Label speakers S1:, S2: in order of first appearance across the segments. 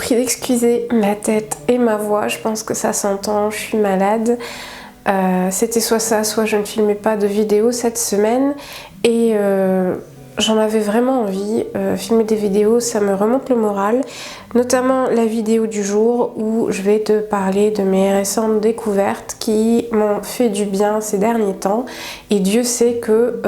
S1: prie d'excuser ma tête et ma voix, je pense que ça s'entend, je suis malade. C'était soit ça, soit je ne filmais pas de vidéo cette semaine et j'en avais vraiment envie. Filmer des vidéos, ça me remonte le moral, notamment la vidéo du jour où je vais te parler de mes récentes découvertes qui m'ont fait du bien ces derniers temps et Dieu sait que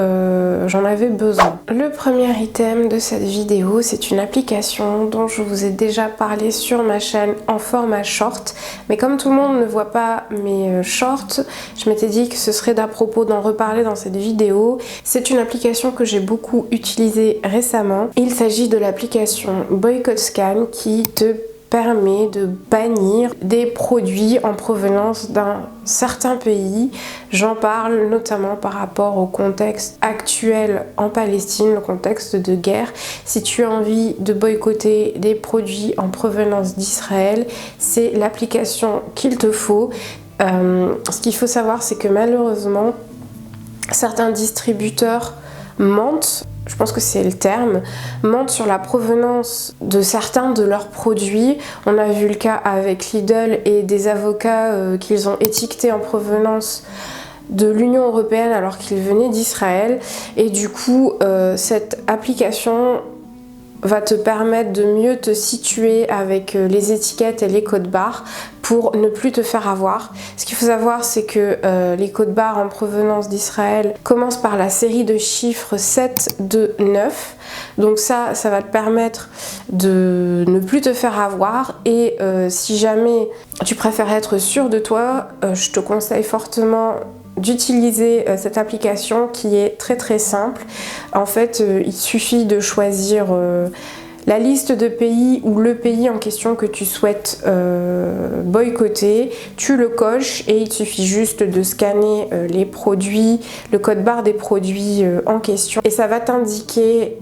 S1: j'en avais besoin. Le premier item de cette vidéo, c'est une application dont je vous ai déjà parlé sur ma chaîne en format short, mais comme tout le monde ne voit pas mes shorts, je m'étais dit que ce serait d'à propos d'en reparler dans cette vidéo. C'est une application que j'ai beaucoup utilisée récemment. Il s'agit de l'application Boycott Scan qui te permet de bannir des produits en provenance d'un certain pays. J'en parle notamment par rapport au contexte actuel en Palestine, le contexte de guerre. Si tu as envie de boycotter des produits en provenance d'Israël, c'est l'application qu'il te faut. Ce qu'il faut savoir, c'est que malheureusement, certains distributeurs mentent, je pense que c'est le terme, mentent sur la provenance de certains de leurs produits. On a vu le cas avec Lidl et des avocats qu'ils ont étiquetés en provenance de l'Union européenne alors qu'ils venaient d'Israël. Et du coup, cette application va te permettre de mieux te situer avec les étiquettes et les codes barres pour ne plus te faire avoir. Ce qu'il faut savoir, c'est que les codes barres en provenance d'Israël commencent par la série de chiffres 7, 2, 9. Donc ça va te permettre de ne plus te faire avoir. Et si jamais tu préfères être sûr de toi, je te conseille fortement d'utiliser cette application qui est très très simple. En fait, il suffit de choisir la liste de pays ou le pays en question que tu souhaites boycotter. Tu le coches et il suffit juste de scanner les produits, le code barre des produits en question. Et ça va t'indiquer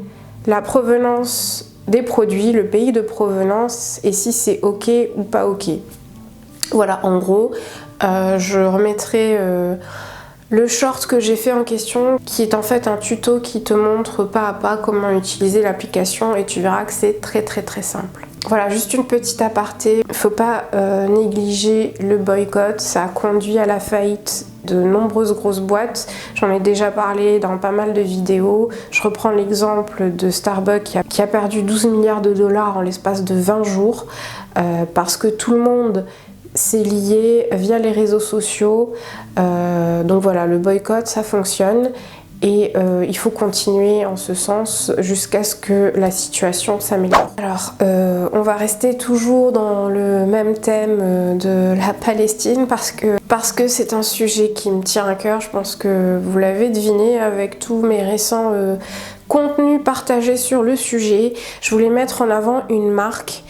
S1: la provenance des produits, le pays de provenance et si c'est ok ou pas ok. Voilà, en gros, je remettrai le short que j'ai fait en question, qui est en fait un tuto qui te montre pas à pas comment utiliser l'application et tu verras que c'est très très très simple. Voilà, juste une petite aparté, faut pas négliger le boycott, ça a conduit à la faillite de nombreuses grosses boîtes. J'en ai déjà parlé dans pas mal de vidéos. Je reprends l'exemple de Starbucks qui a perdu 12 milliards de dollars en l'espace de 20 jours parce que tout le monde s'est lié via les réseaux sociaux. Donc voilà, le boycott, ça fonctionne et il faut continuer en ce sens jusqu'à ce que la situation s'améliore. Alors, on va rester toujours dans le même thème de la Palestine parce que c'est un sujet qui me tient à cœur. Je pense que vous l'avez deviné avec tous mes récents contenus partagés sur le sujet. Je voulais mettre en avant une marque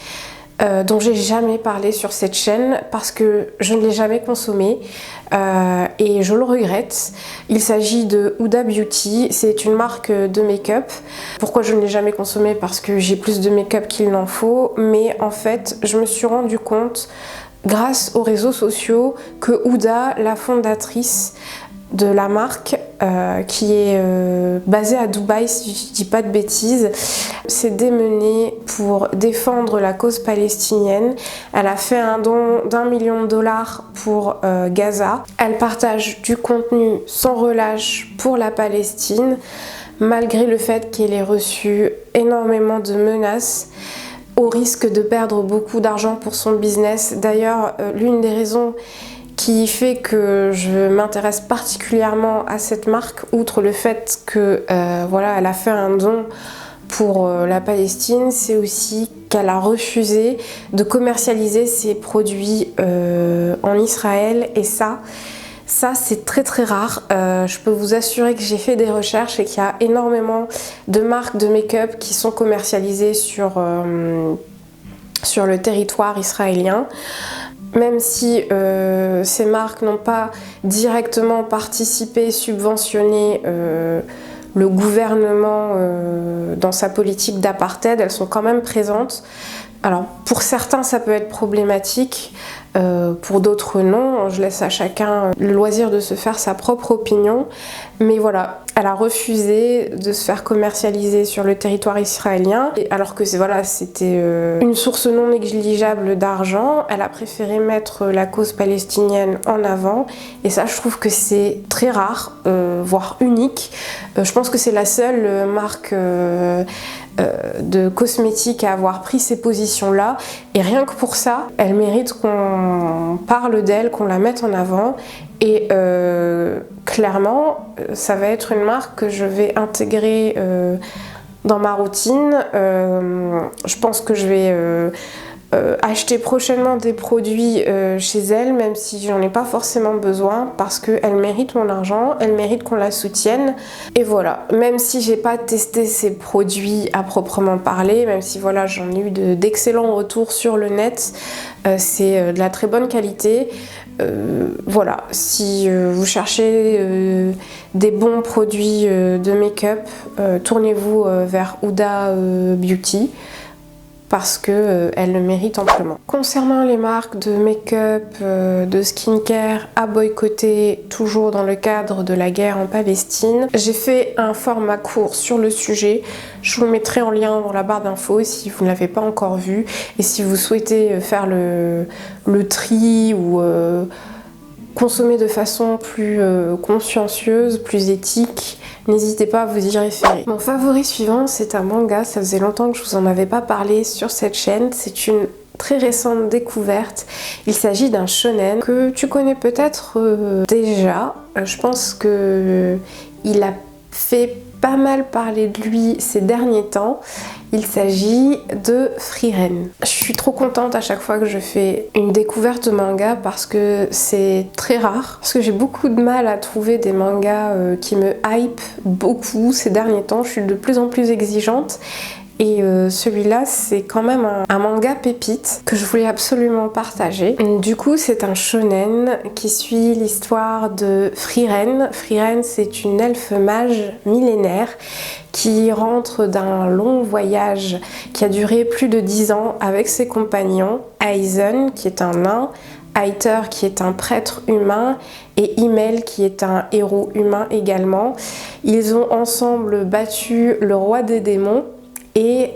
S1: dont j'ai jamais parlé sur cette chaîne parce que je ne l'ai jamais consommée et je le regrette. Il s'agit de Huda Beauty, c'est une marque de make-up. Pourquoi je ne l'ai jamais consommée? Parce que j'ai plus de make-up qu'il n'en faut, mais en fait je me suis rendu compte grâce aux réseaux sociaux que Huda, la fondatrice de la marque qui est basée à Dubaï, si je dis pas de bêtises, s'est démenée pour défendre la cause palestinienne. Elle a fait un don d'1 million de dollars pour Gaza. Elle partage du contenu sans relâche pour la Palestine, malgré le fait qu'elle ait reçu énormément de menaces au risque de perdre beaucoup d'argent pour son business. D'ailleurs, l'une des raisons qui fait que je m'intéresse particulièrement à cette marque, outre le fait que voilà, elle a fait un don pour la Palestine, c'est aussi qu'elle a refusé de commercialiser ses produits en Israël et ça c'est très très rare. Je peux vous assurer que j'ai fait des recherches et qu'il y a énormément de marques de make-up qui sont commercialisées sur le territoire israélien. Même si ces marques n'ont pas directement participé, subventionné le gouvernement dans sa politique d'apartheid, elles sont quand même présentes Alors pour certains ça peut être problématique, pour d'autres non, je laisse à chacun le loisir de se faire sa propre opinion, mais voilà, elle a refusé de se faire commercialiser sur le territoire israélien, alors que c'était une source non négligeable d'argent. Elle a préféré mettre la cause palestinienne en avant, et ça je trouve que c'est très rare, voire unique. Je pense que c'est la seule marque de cosmétiques à avoir pris ces positions-là, et rien que pour ça, elle mérite qu'on parle d'elle, qu'on la mette en avant. Et clairement, ça va être une marque que je vais intégrer dans ma routine. Je pense que je vais acheter prochainement des produits chez elle, même si j'en ai pas forcément besoin, parce qu'elle mérite mon argent, elle mérite qu'on la soutienne. Et voilà, même si j'ai pas testé ces produits à proprement parler, même si voilà, j'en ai eu d'excellents retours sur le net, c'est de la très bonne qualité. Voilà, si vous cherchez des bons produits de make-up, tournez-vous vers Huda Beauty, parce qu'elle le mérite amplement. Concernant les marques de make-up, de skincare à boycotter, toujours dans le cadre de la guerre en Palestine, j'ai fait un format court sur le sujet. Je vous le mettrai en lien dans la barre d'infos si vous ne l'avez pas encore vu. Et si vous souhaitez faire le tri ou consommer de façon plus consciencieuse, plus éthique, n'hésitez pas à vous y référer. Mon favori suivant, c'est un manga. Ça faisait longtemps que je vous en avais pas parlé sur cette chaîne. C'est une très récente découverte. Il s'agit d'un shonen que tu connais peut-être déjà. Je pense que il a fait pas mal parler de lui ces derniers temps. Il s'agit de Frieren. Je suis trop contente à chaque fois que je fais une découverte de manga, parce que c'est très rare. Parce que j'ai beaucoup de mal à trouver des mangas qui me hype beaucoup ces derniers temps. Je suis de plus en plus exigeante. Et celui-là, c'est quand même un manga pépite que je voulais absolument partager. Du coup, c'est un shonen qui suit l'histoire de Frieren. Frieren, c'est une elfe mage millénaire qui rentre d'un long voyage qui a duré plus de 10 ans avec ses compagnons, Aizen, qui est un nain, Aiter, qui est un prêtre humain, et Himmel, qui est un héros humain également. Ils ont ensemble battu le roi des démons, et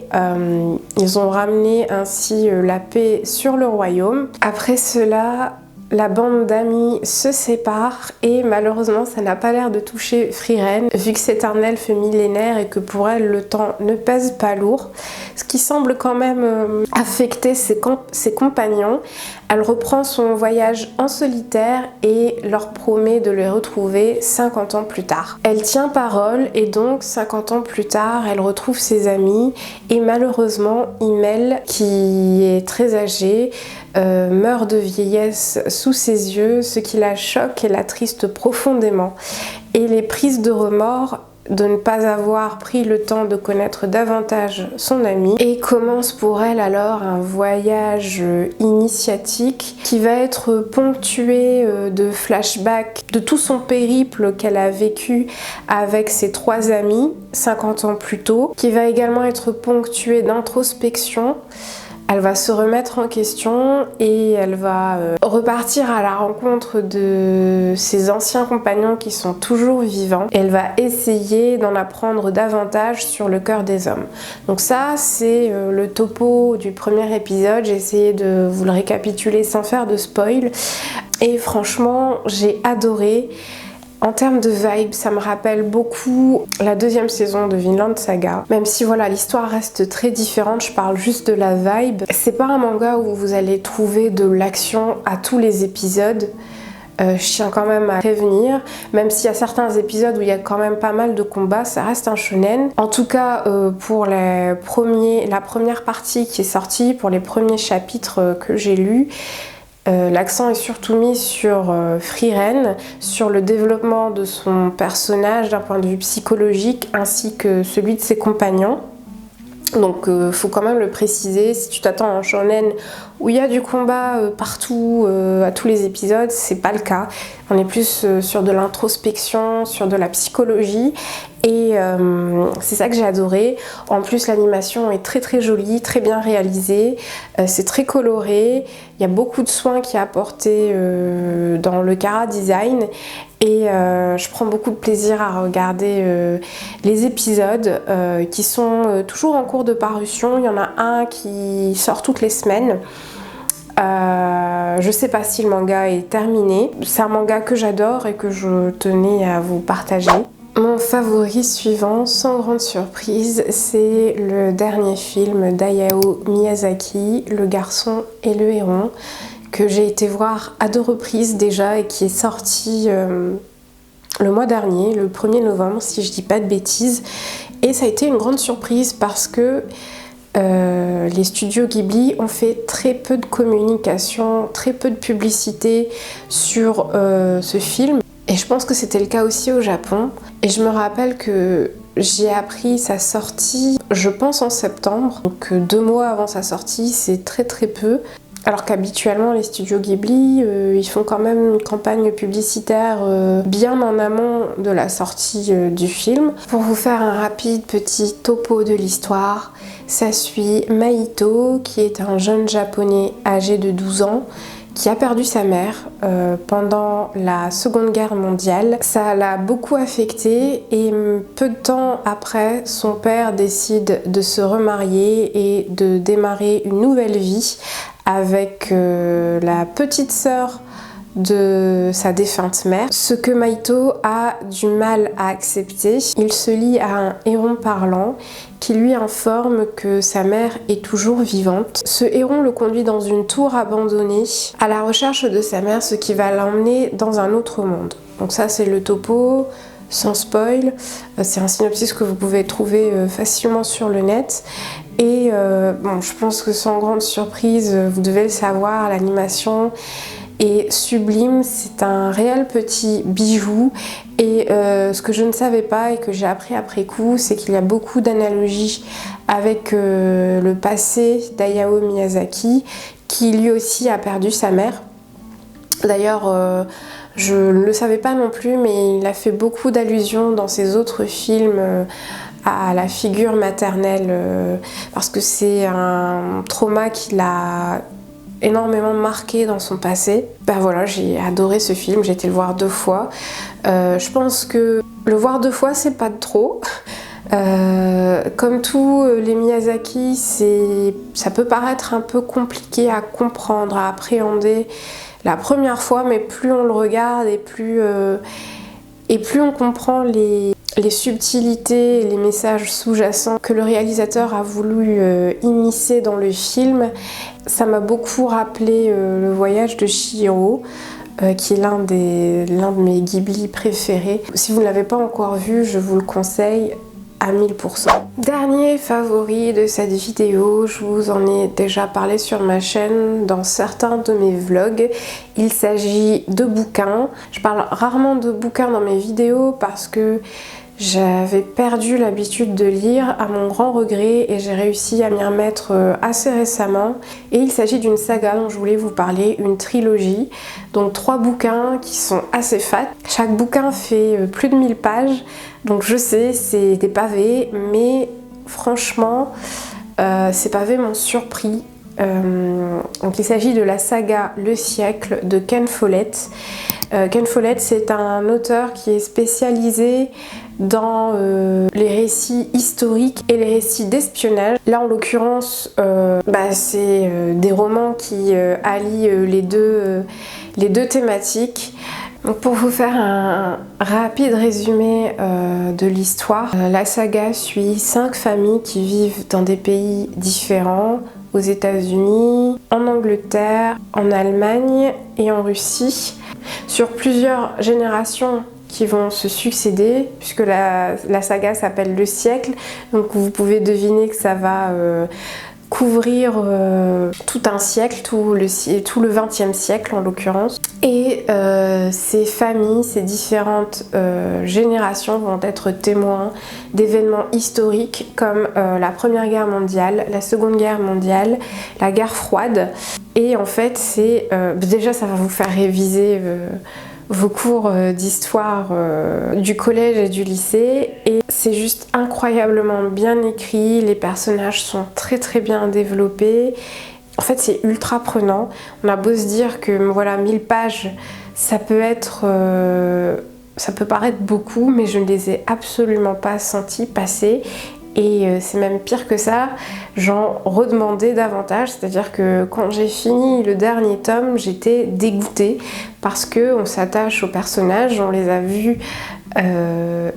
S1: ils ont ramené ainsi la paix sur le royaume. Après cela, la bande d'amis se sépare, et malheureusement ça n'a pas l'air de toucher Frieren, vu que c'est un elfe millénaire et que pour elle le temps ne pèse pas lourd, ce qui semble quand même affecter ses compagnons. Elle reprend son voyage en solitaire et leur promet de les retrouver 50 ans plus tard. Elle tient parole, et donc 50 ans plus tard, elle retrouve ses amis, et malheureusement Himmel, qui est très âgé, meurt de vieillesse sous ses yeux, ce qui la choque et l'attriste profondément. Et les prises de remords de ne pas avoir pris le temps de connaître davantage son ami, et commence pour elle alors un voyage initiatique qui va être ponctué de flashbacks de tout son périple qu'elle a vécu avec ses 3 amis 50 ans plus tôt, qui va également être ponctué d'introspection. Elle va se remettre en question et elle va repartir à la rencontre de ses anciens compagnons qui sont toujours vivants. Elle va essayer d'en apprendre davantage sur le cœur des hommes. Donc ça, c'est le topo du premier épisode. J'ai essayé de vous le récapituler sans faire de spoil. Et franchement, j'ai adoré. En termes de vibe, ça me rappelle beaucoup la 2e saison de Vinland Saga. Même si voilà, l'histoire reste très différente, je parle juste de la vibe. C'est pas un manga où vous allez trouver de l'action à tous les épisodes. Je tiens quand même à prévenir, même s'il y a certains épisodes où il y a quand même pas mal de combats, ça reste un shonen. En tout cas, pour la première partie qui est sortie, pour les premiers chapitres que j'ai lus, l'accent est surtout mis sur Frieren, sur le développement de son personnage d'un point de vue psychologique, ainsi que celui de ses compagnons. Donc faut quand même le préciser, si tu t'attends à un shonen où il y a du combat partout, à tous les épisodes, c'est pas le cas. On est plus sur de l'introspection, sur de la psychologie, et c'est ça que j'ai adoré. En plus l'animation est très très jolie, très bien réalisée, c'est très coloré, il y a beaucoup de soins qui est apporté dans le chara design, et je prends beaucoup de plaisir à regarder les épisodes qui sont toujours en cours de parution. Il y en a un qui sort toutes les semaines. Je sais pas si le manga est terminé. C'est un manga que j'adore et que je tenais à vous partager. Mon favori suivant, sans grande surprise, c'est le dernier film d'Hayao Miyazaki, Le garçon et le héron, que j'ai été voir à 2 reprises déjà et qui est sorti le mois dernier, le 1er novembre si je dis pas de bêtises. Et ça a été une grande surprise parce que les studios Ghibli ont fait très peu de communication, très peu de publicité sur ce film. Et je pense que c'était le cas aussi au Japon. Et je me rappelle que j'ai appris sa sortie, je pense en septembre. Donc 2 mois avant sa sortie, c'est très très peu. Alors qu'habituellement les studios Ghibli, ils font quand même une campagne publicitaire bien en amont de la sortie du film. Pour vous faire un rapide petit topo de l'histoire, ça suit Mahito, qui est un jeune japonais âgé de 12 ans, qui a perdu sa mère pendant la Seconde Guerre mondiale. Ça l'a beaucoup affecté et peu de temps après, son père décide de se remarier et de démarrer une nouvelle vie avec la petite sœur de sa défunte mère, ce que Mahito a du mal à accepter. Il se lie à un héron parlant qui lui informe que sa mère est toujours vivante. Ce héron le conduit dans une tour abandonnée à la recherche de sa mère, ce qui va l'emmener dans un autre monde. Donc ça c'est le topo, sans spoil. C'est un synopsis que vous pouvez trouver facilement sur le net. Et bon, je pense que sans grande surprise, vous devez le savoir, l'animation est sublime, c'est un réel petit bijou. Et ce que je ne savais pas et que j'ai appris après coup, c'est qu'il y a beaucoup d'analogies avec le passé d'Hayao Miyazaki, qui lui aussi a perdu sa mère. D'ailleurs, je ne le savais pas non plus, mais il a fait beaucoup d'allusions dans ses autres films à la figure maternelle, parce que c'est un trauma qui l'a énormément marqué dans son passé. Ben voilà, j'ai adoré ce film, j'ai été le voir 2 fois. Je pense que le voir 2 fois, c'est pas de trop. Comme tous les Miyazaki, ça peut paraître un peu compliqué à comprendre, à appréhender la première fois, mais plus on le regarde et plus on comprend les subtilités et les messages sous-jacents que le réalisateur a voulu immiscer dans le film. Ça m'a beaucoup rappelé le voyage de Chihiro, qui est l'un de mes Ghibli préférés. Si vous ne l'avez pas encore vu, je vous le conseille à 1000%. Dernier favori de cette vidéo, je vous en ai déjà parlé sur ma chaîne dans certains de mes vlogs. Il s'agit de bouquins. Je parle rarement de bouquins dans mes vidéos parce que j'avais perdu l'habitude de lire à mon grand regret et j'ai réussi à m'y remettre assez récemment. Et il s'agit d'une saga dont je voulais vous parler, une trilogie. Donc 3 bouquins qui sont assez fat. Chaque bouquin fait plus de 1000 pages. Donc je sais, c'est des pavés, mais franchement, ces pavés m'ont surpris. Donc il s'agit de la saga Le Siècle de Ken Follett. Ken Follett, c'est un auteur qui est spécialisé dans les récits historiques et les récits d'espionnage. Là en l'occurrence, c'est des romans qui allient les deux thématiques. Donc pour vous faire un rapide résumé de l'histoire, la saga suit 5 familles qui vivent dans des pays différents, aux États-Unis, en Angleterre, en Allemagne et en Russie, sur plusieurs générations qui vont se succéder, puisque la saga s'appelle Le Siècle, donc vous pouvez deviner que ça va couvrir tout un siècle, tout le XXe siècle en l'occurrence. Et ces familles, ces différentes générations vont être témoins d'événements historiques comme la Première Guerre mondiale, la Seconde Guerre mondiale, la guerre froide. Et en fait, c'est déjà ça va vous faire réviser vos cours d'histoire du collège et du lycée, et c'est juste incroyablement bien écrit, les personnages sont très très bien développés. En fait, c'est ultra prenant. On a beau se dire que voilà, 1000 pages, ça peut paraître beaucoup, mais je ne les ai absolument pas senties passer. Et c'est même pire que ça, j'en redemandais davantage, c'est-à-dire que quand j'ai fini le dernier tome, j'étais dégoûtée parce qu'on s'attache aux personnages, on les a vus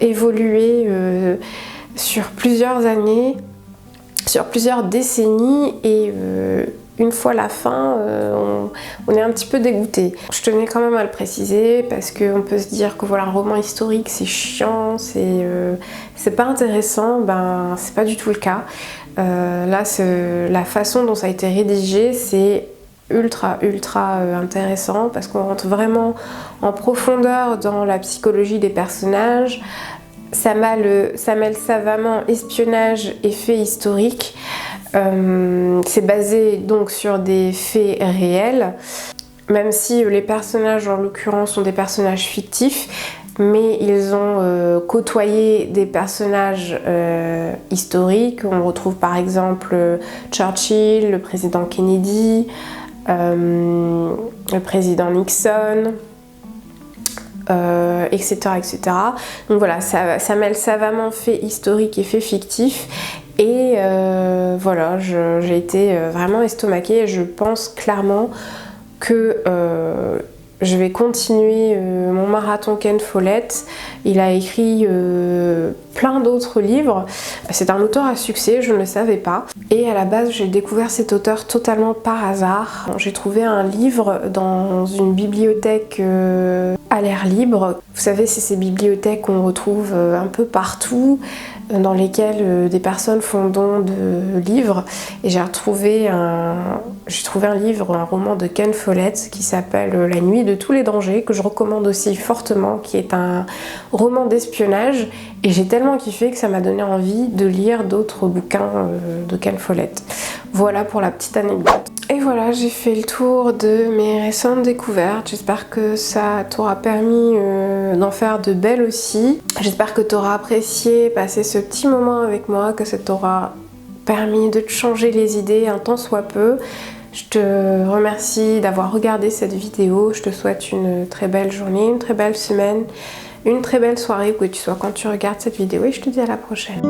S1: évoluer sur plusieurs années, sur plusieurs décennies, et une fois la fin, on est un petit peu dégoûté. Je tenais quand même à le préciser parce qu'on peut se dire que voilà, un roman historique c'est chiant, c'est pas intéressant. Ben c'est pas du tout le cas. Là, la façon dont ça a été rédigé, c'est ultra intéressant parce qu'on rentre vraiment en profondeur dans la psychologie des personnages. Ça mêle savamment espionnage et faits historiques. C'est basé donc sur des faits réels, même si les personnages en l'occurrence sont des personnages fictifs, mais ils ont côtoyé des personnages historiques. On retrouve par exemple Churchill, le président Kennedy, le président Nixon, etc., etc. Donc voilà, ça mêle savamment faits historiques et faits fictifs. Et voilà, j'ai été vraiment estomaquée, et je pense clairement que je vais continuer mon marathon Ken Follett. Il a écrit plein d'autres livres. C'est un auteur à succès, je ne le savais pas. Et à la base, j'ai découvert cet auteur totalement par hasard. J'ai trouvé un livre dans une bibliothèque à l'air libre. Vous savez, c'est ces bibliothèques qu'on retrouve un peu partout, dans lesquelles des personnes font don de livres, et j'ai trouvé un livre, un roman de Ken Follett qui s'appelle La nuit de tous les dangers, que je recommande aussi fortement, qui est un roman d'espionnage, et j'ai tellement kiffé que ça m'a donné envie de lire d'autres bouquins de Ken Follett. Voilà pour la petite anecdote. Et voilà, j'ai fait le tour de mes récentes découvertes. J'espère que ça t'aura permis d'en faire de belles aussi. J'espère que t'auras apprécié passer ce petit moment avec moi, que ça t'aura permis de te changer les idées un tant soit peu. Je te remercie d'avoir regardé cette vidéo. Je te souhaite une très belle journée, une très belle semaine, une très belle soirée où que tu sois quand tu regardes cette vidéo, et je te dis à la prochaine.